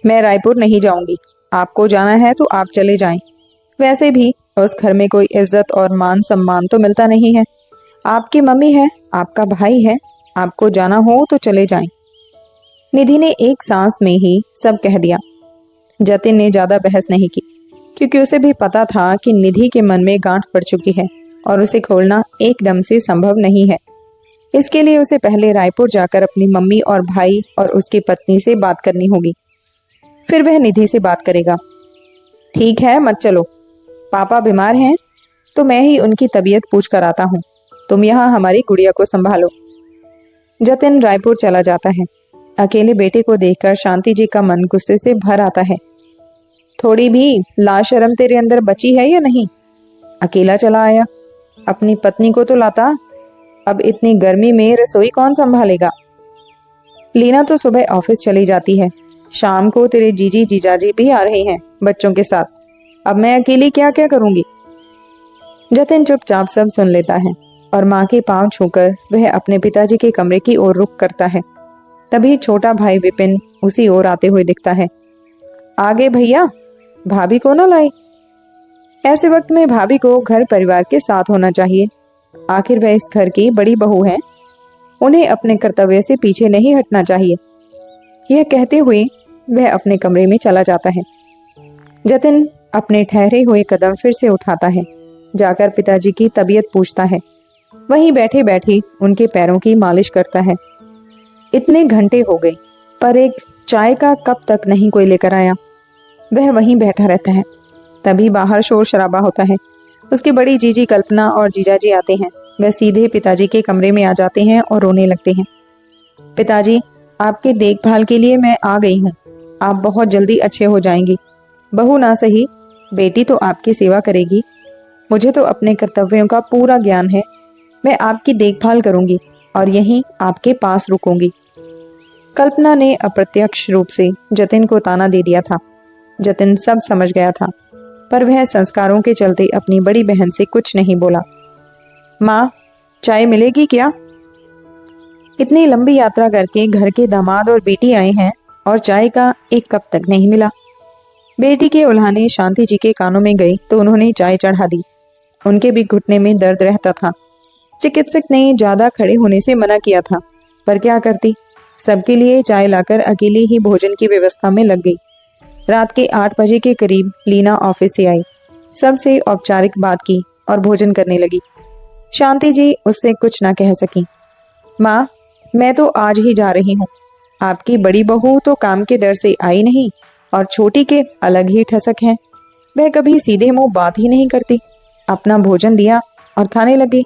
मैं रायपुर नहीं जाऊंगी। आपको जाना है तो आप चले जाएं। वैसे भी उस घर में कोई इज्जत और मान सम्मान तो मिलता नहीं है। आपकी मम्मी है, आपका भाई है, आपको जाना हो तो चले जाएं। निधि ने एक सांस में ही सब कह दिया। जतिन ने ज्यादा बहस नहीं की, क्योंकि उसे भी पता था कि निधि के मन में गांठ पड़ चुकी है और उसे खोलना एकदम से संभव नहीं है। इसके लिए उसे पहले रायपुर जाकर अपनी मम्मी और भाई और उसकी पत्नी से बात करनी होगी, फिर वह निधि से बात करेगा। ठीक है, मत चलो। पापा बीमार हैं तो मैं ही उनकी तबीयत पूछ कर आता हूँ। तुम यहाँ हमारी गुड़िया को संभालो। जतिन रायपुर चला जाता है। अकेले बेटे को देखकर शांति जी का मन गुस्से से भर आता है। थोड़ी भी लाज शर्म तेरे अंदर बची है या नहीं? अकेला चला आया, अपनी पत्नी को तो लाता। अब इतनी गर्मी में रसोई कौन संभालेगा? लीना तो सुबह ऑफिस चली जाती है, शाम को तेरे जीजी जीजाजी भी आ रहे हैं बच्चों के साथ। अब मैं अकेली क्या क्या करूंगी? जतिन चुपचाप सब सुन लेता है और माँ के पांव छूकर वह अपने पिताजी के कमरे की ओर रुख करता है। तभी छोटा भाई विपिन उसी ओर आते हुए दिखता है। आगे भैया, भाभी को ना लाए। ऐसे वक्त में भाभी को घर परिवार के साथ होना चाहिए। आखिर वह इस घर की बड़ी बहू है, उन्हें अपने कर्तव्य से पीछे नहीं हटना चाहिए। यह कहते हुए वह अपने कमरे में चला जाता है। जतिन अपने ठहरे हुए कदम फिर से उठाता है, जाकर पिताजी की तबीयत पूछता है। वहीं बैठे बैठे उनके पैरों की मालिश करता है। इतने घंटे हो गए पर एक चाय का कप तक नहीं कोई लेकर आया। वह वहीं बैठा रहता है। तभी बाहर शोर शराबा होता है। उसकी बड़ी जीजी कल्पना और जीजाजी आते हैं। वह सीधे पिताजी के कमरे में आ जाते हैं और रोने लगते हैं। पिताजी, आपके देखभाल के लिए मैं आ गई हूँ। आप बहुत जल्दी अच्छे हो जाएंगी। बहू ना सही, बेटी तो आपकी सेवा करेगी। मुझे तो अपने कर्तव्यों का पूरा ज्ञान है। मैं आपकी देखभाल करूंगी और यहीं आपके पास रुकूंगी। कल्पना ने अप्रत्यक्ष रूप से जतिन को ताना दे दिया था। जतिन सब समझ गया था, पर वह संस्कारों के चलते अपनी बड़ी बहन से कुछ नहीं बोला। माँ, चाय मिलेगी क्या? इतनी लंबी यात्रा करके घर के दामाद और बेटी आए हैं और चाय का एक कप तक नहीं मिला। बेटी के उल्हाने शांति जी के कानों में गई तो उन्होंने चाय चढ़ा दी। उनके भी घुटने में दर्द रहता था। चिकित्सक ने ज्यादा खड़े होने से मना किया था, पर क्या करती। सबके लिए चाय लाकर अकेले ही भोजन की व्यवस्था में लग गई। रात के 8 बजे के करीब लीना ऑफिस से आई। सबसे औपचारिक बात की और भोजन करने लगी। शांति जी उससे कुछ ना कह सकी। माँ, मैं तो आज ही जा रही हूँ। आपकी बड़ी बहू तो काम के डर से आई नहीं और छोटी के अलग ही ठसक हैं। वह कभी सीधे मुंह बात ही नहीं करती। अपना भोजन दिया और खाने लगी।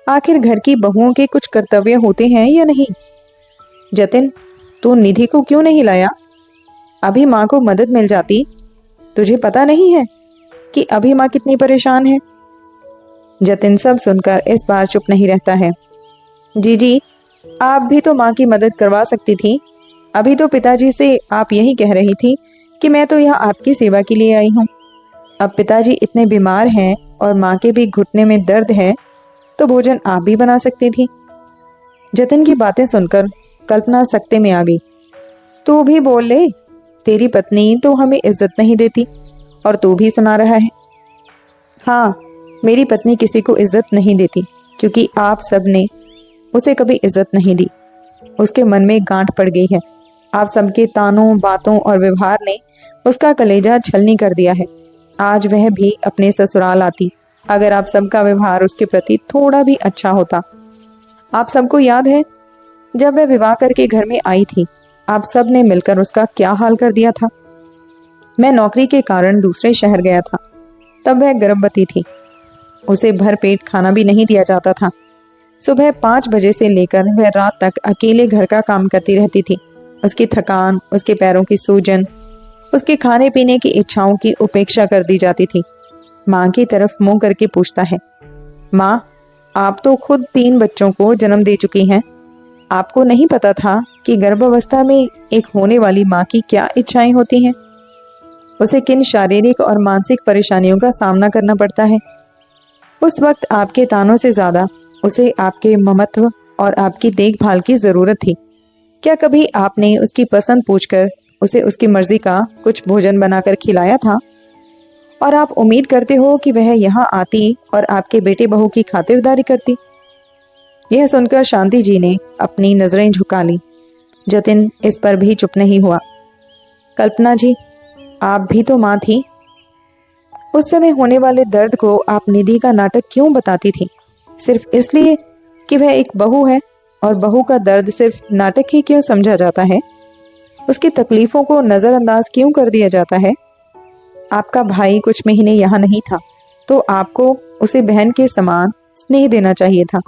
आखिर घर की बहुओं के कुछ कर्तव्य होते हैं या नहीं? जतिन, तू निधि को क्यों नहीं लाया? अभी माँ को मदद मिल जाती। तुझे पता नहीं है कि अभी माँ कितनी परेशान है? जतिन सब सुनकर इस बार चुप नहीं रहता है। जीजी, आप भी तो माँ की मदद करवा सकती थी। अभी तो पिताजी से आप यही कह रही थी कि मैं तो यहाँ आपकी सेवा के लिए आई हूँ। अब पिताजी इतने बीमार हैं और माँ के भी घुटने में दर्द है, तो भोजन आप भी बना सकती थी। जतिन की बातें सुनकर कल्पना सकते में आ गई। तू भी बोल ले, तेरी पत्नी तो हमें इज्जत नहीं देती और तू भी सुना रहा है। हाँ, मेरी पत्नी किसी को इज्जत नहीं देती, क्योंकि आप सब ने उसे कभी इज्जत नहीं दी। उसके मन में गांठ पड़ गई है। आप सबके तानों, बातों और व्यवहार ने उसका कलेजा छलनी कर दिया है। आज वह भी अपने ससुराल आती अगर आप सबका व्यवहार उसके प्रति थोड़ा भी अच्छा होता। आप सबको याद है, जब वह विवाह करके घर में आई थी, आप सब ने मिलकर उसका क्या हाल कर दिया था। मैं नौकरी के कारण दूसरे शहर गया था। तब वह गर्भवती थी। उसे भर पेट खाना भी नहीं दिया जाता था। सुबह 5 बजे से लेकर वह रात तक अकेले घर का काम करती रहती थी। उसकी थकान, उसके पैरों की सूजन, उसके खाने पीने की इच्छाओं की उपेक्षा कर दी जाती थी। माँ की तरफ मुंह करके पूछता है, माँ, आप तो खुद 3 बच्चों को जन्म दे चुकी हैं। आपको नहीं पता था कि गर्भावस्था में एक होने वाली माँ की क्या इच्छाएं होती हैं? उसे किन शारीरिक और मानसिक परेशानियों का सामना करना पड़ता है। उस वक्त आपके तानों से ज्यादा उसे आपके ममत्व और आपकी देखभाल की जरूरत थी। क्या कभी आपने उसकी पसंद पूछकर उसे उसकी मर्जी का कुछ भोजन बनाकर खिलाया था और आप उम्मीद करते हो कि वह यहाँ आती और आपके बेटे बहू की खातिरदारी करती। यह सुनकर शांति जी ने अपनी नजरें झुका ली। जतिन इस पर भी चुप नहीं हुआ। कल्पना जी, आप भी तो माँ थी। उस समय होने वाले दर्द को आप निधि का नाटक क्यों बताती थी? सिर्फ इसलिए कि वह एक बहू है, और बहू का दर्द सिर्फ नाटक ही क्यों समझा जाता है? उसकी तकलीफों को नजरअंदाज क्यों कर दिया जाता है? आपका भाई कुछ महीने यहाँ नहीं था तो आपको उसे बहन के समान स्नेह देना चाहिए था।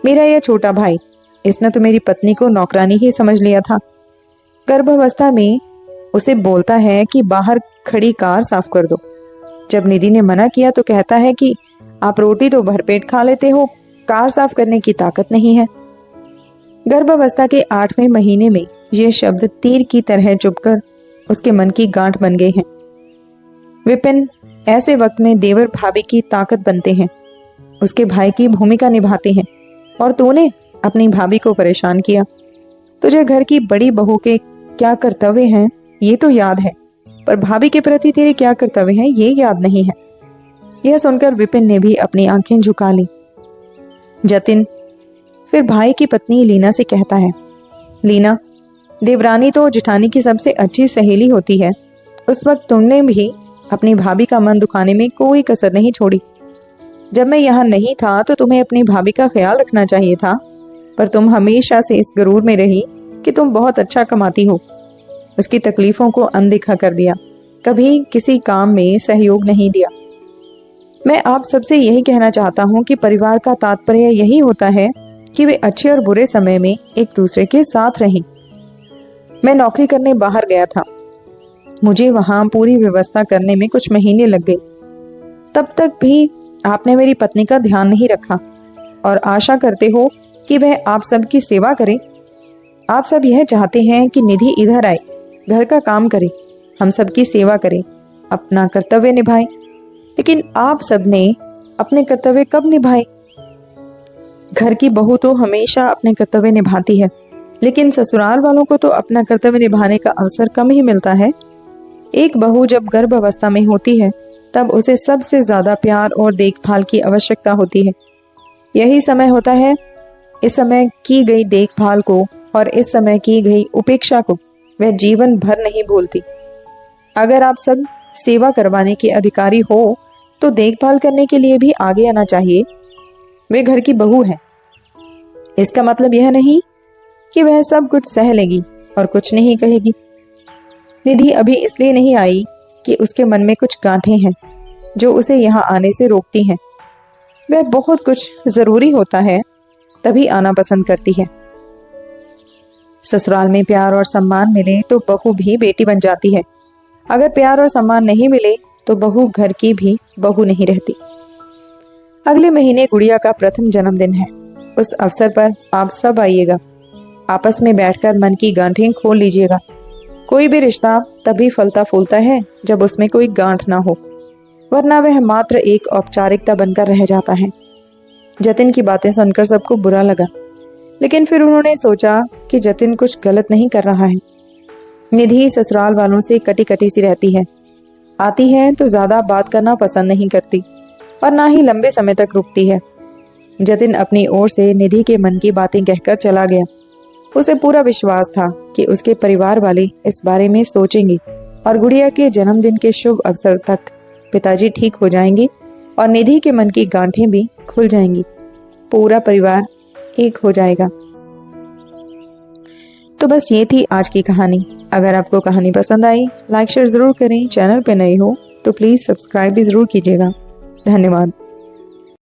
मेरा यह छोटा भाई, इसने तो मेरी पत्नी को नौकरानी ही समझ लिया था। गर्भावस्था में उसे बोलता है कि बाहर खड़ी कार साफ कर दो। जब निधि ने मना किया तो कहता है कि आप रोटी तो भरपेट खा लेते हो, कार साफ करने की ताकत नहीं है। गर्भावस्था के 8वें महीने में ये शब्द तीर की तरह चुभकर उसके मन की गांठ बन गए हैं। विपिन ऐसे वक्त में देवर भाभी की ताकत बनते हैं, उसके भाई की भूमिका निभाते हैं, और तूने अपनी भाभी को परेशान किया। तुझे घर की बड़ी बहू के क्या कर्तव्य हैं ये तो याद है, पर भाभी के प्रति तेरे क्या कर्तव्य हैं ये याद नहीं है। यह सुनकर विपिन ने भी अपनी आंखें झुका ली। जतिन फिर भाई की पत्नी लीना से कहता है, लीना, देवरानी तो जेठानी की सबसे अच्छी सहेली होती है। उस वक्त तुमने भी अपनी भाभी का मन दुखाने में कोई कसर नहीं छोड़ी। जब मैं यहाँ नहीं था तो तुम्हें अपनी भाभी का ख्याल रखना चाहिए था, पर तुम हमेशा से इस गरूर में रही कि तुम बहुत अच्छा कमाती हो। उसकी तकलीफों को अनदेखा कर दिया, कभी किसी काम में सहयोग नहीं दिया। मैं आप सबसे यही कहना चाहता हूँ कि परिवार का तात्पर्य यही होता है कि वे अच्छे और बुरे समय में एक दूसरे के साथ रहें। मैं नौकरी करने बाहर गया था, मुझे वहां पूरी व्यवस्था करने में कुछ महीने लग गए। तब तक भी आपने मेरी पत्नी का ध्यान नहीं रखा और आशा करते हो कि वह आप सब की सेवा करे। आप सब यह चाहते हैं कि निधि इधर आए, घर का काम करे, हम सब की सेवा करे, अपना कर्तव्य निभाए। लेकिन आप सब ने अपने कर्तव्य कब निभाए? घर की बहू तो हमेशा अपने कर्तव्य निभाती है, लेकिन ससुराल वालों को तो अपना कर्तव्य निभाने का अवसर कम ही मिलता है। एक बहू जब गर्भ अवस्था में होती है तब उसे सबसे ज्यादा प्यार और देखभाल की आवश्यकता होती है। यही समय होता है, इस समय की गई देखभाल को और इस समय की गई उपेक्षा को वह जीवन भर नहीं भूलती। अगर आप सब सेवा करवाने के अधिकारी हो तो देखभाल करने के लिए भी आगे आना चाहिए। वे घर की बहू है, इसका मतलब यह नहीं कि वह सब कुछ सह लेगी और कुछ नहीं कहेगी। निधि अभी इसलिए नहीं आई कि उसके मन में कुछ गांठें हैं जो उसे यहाँ आने से रोकती हैं। वह बहुत कुछ जरूरी होता है तभी आना पसंद करती है। ससुराल में प्यार और सम्मान मिले तो बहू भी बेटी बन जाती है। अगर प्यार और सम्मान नहीं मिले तो बहू घर की भी बहू नहीं रहती। अगले महीने गुड़िया का प्रथम जन्मदिन है। उस अवसर पर आप सब आइएगा। आपस में बैठकर मन की गांठें खोल लीजिएगा। कोई भी रिश्ता तभी फलता फूलता है जब उसमें कोई गांठ ना हो, वरना वह मात्र एक औपचारिकता बनकर रह जाता है। जतिन की बातें सुनकर सबको बुरा लगा, लेकिन फिर उन्होंने सोचा कि जतिन कुछ गलत नहीं कर रहा है। निधि ससुराल वालों से कटी कटी सी रहती है, आती है तो ज्यादा बात करना पसंद नहीं करती और ना ही लंबे समय तक रुकती है। जतिन अपनी ओर से निधि के मन की बातें कहकर चला गया। उसे पूरा विश्वास था कि उसके परिवार वाले इस बारे में सोचेंगे और गुड़िया के जन्मदिन के शुभ अवसर तक पिताजी ठीक हो जाएंगे और निधि के मन की गांठें भी खुल जाएंगी। पूरा परिवार एक हो जाएगा। तो बस ये थी आज की कहानी। अगर आपको कहानी पसंद आई, लाइक शेयर जरूर करें। चैनल पे नए हो तो प्लीज सब्सक्राइब भी जरूर कीजिएगा। धन्यवाद।